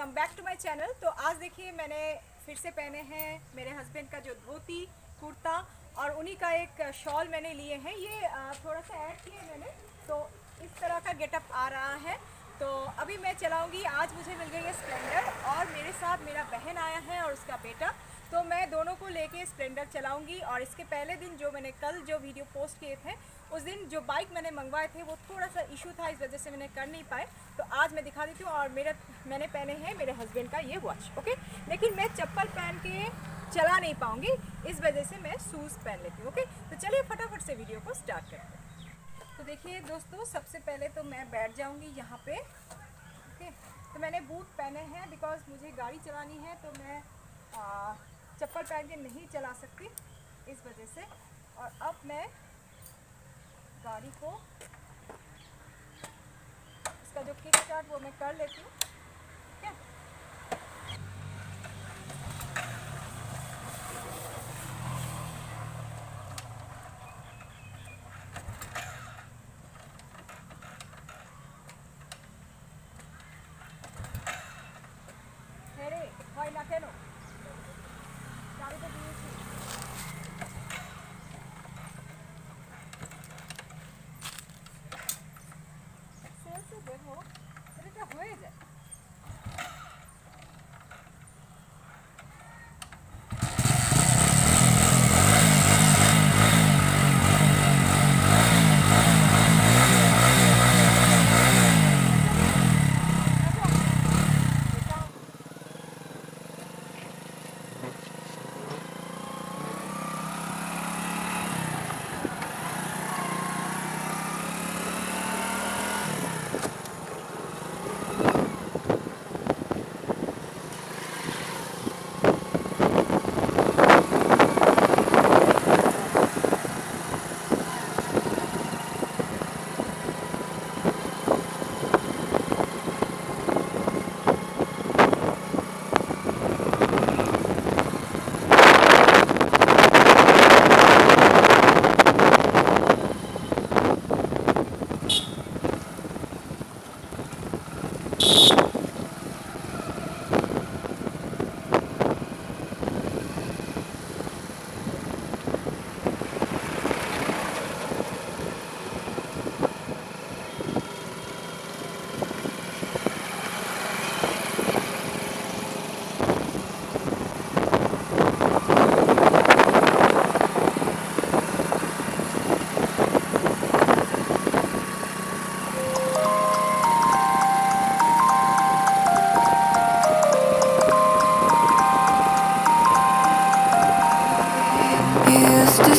Welcome back to my channel. तो आज देखिए मैंने फिर से पहने हैं मेरे हस्बैंड का जो धोती कुर्ता और उन्हीं का एक शॉल मैंने लिए हैं। ये थोड़ा सा ऐड किए मैंने, तो इस तरह का गेटअप आ रहा है। तो अभी मैं चलाऊंगी। आज मुझे मिल गई है स्प्लेंडर और मेरे साथ मेरा बहन आया है और उसका बेटा, तो मैं दोनों को लेके स्प्लेंडर चलाऊंगी। और इसके पहले दिन जो मैंने कल जो वीडियो पोस्ट किए थे, उस दिन जो बाइक मैंने मंगवाए थे वो थोड़ा सा इशू था, इस वजह से मैंने कर नहीं पाए। तो आज मैं दिखा देती हूँ। और मैंने पहने हैं मेरे हस्बैंड का ये वॉच, ओके। लेकिन मैं चप्पल पहन के चला नहीं पाऊँगी, इस वजह से मैं शूज़ पहन लेती हूँ, ओके। तो चलिए फटाफट से वीडियो को स्टार्ट करते हैं। तो देखिए दोस्तों, सबसे पहले तो मैं बैठ जाऊँगी यहाँ पे, ओके। तो मैंने बूट पहने हैं बिकॉज मुझे गाड़ी चलानी है, तो मैं चप्पल पहन के नहीं चला सकती, इस वजह से। और अब मैं गाड़ी को, इसका जो किक स्टार्ट वो मैं कर लेती हूँ, ठीक है। हेरे भाई ना केनो गाड़ी को दिए দেখো এটা হয়ে যায়।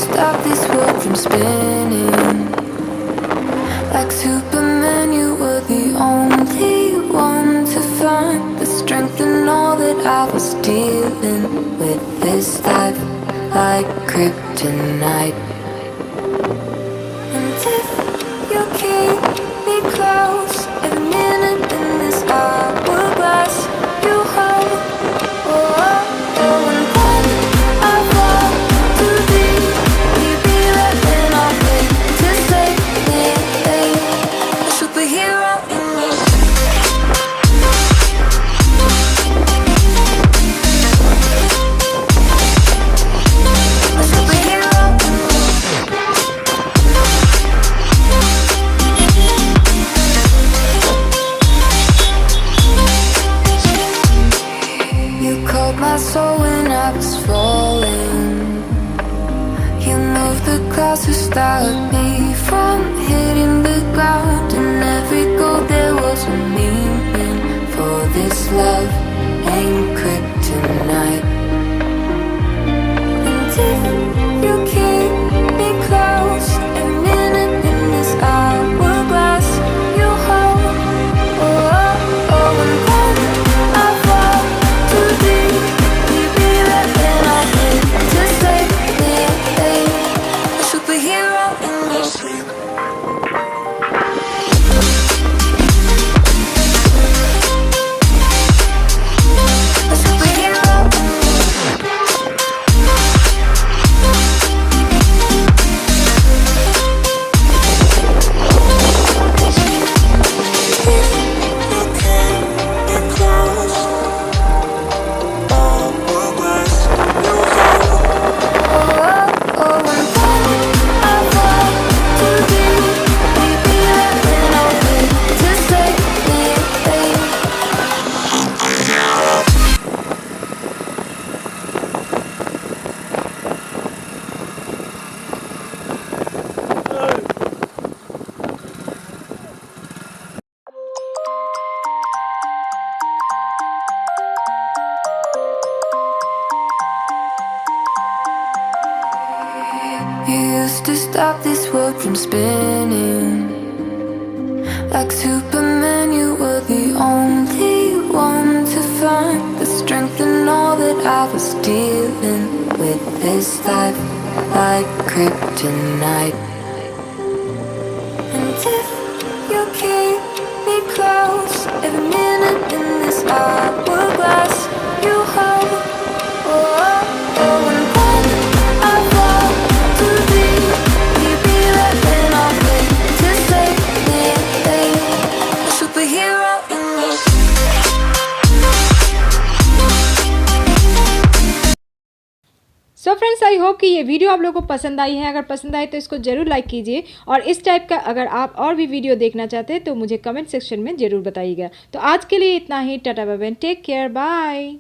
Stop this world from spinning. Like Superman, you were the only one to find the strength in all that I was dealing with this life, like kryptonite. And if you keep me close, every minute in this hourglass, you hold. Oh, oh, oh, and then I fall too deep. Superhero in me. A superhero in me. You called my soul when I was falling. You moved the clouds to stop me from hitting the ground. And every goal there was a meaning. For this love ain't kryptonite. And if you keep me close, every minute in this hourglass, you hold. Oh, oh, oh, and then I fall too deep. You'd be right when I hit to save me. A superhero in me. A superhero in me. to stop this world from spinning. Like Superman, you were the only one to find the strength in all that I was dealing with this life, like kryptonite. And if you keep me close, every minute in this hourglass you hold. Oh, oh, oh, and when I fall to thee, will you be there when I wait to save me? A superhero in me. So friends, I hope कि ये video आप लोगों को पसंद आई है। अगर पसंद आए तो इसको ज़रूर लाइक कीजिए, और इस टाइप का अगर आप और भी वीडियो देखना चाहते हैं तो मुझे कमेंट सेक्शन में ज़रूर बताइएगा। तो आज के लिए इतना ही। Tata bye bye, take care, bye.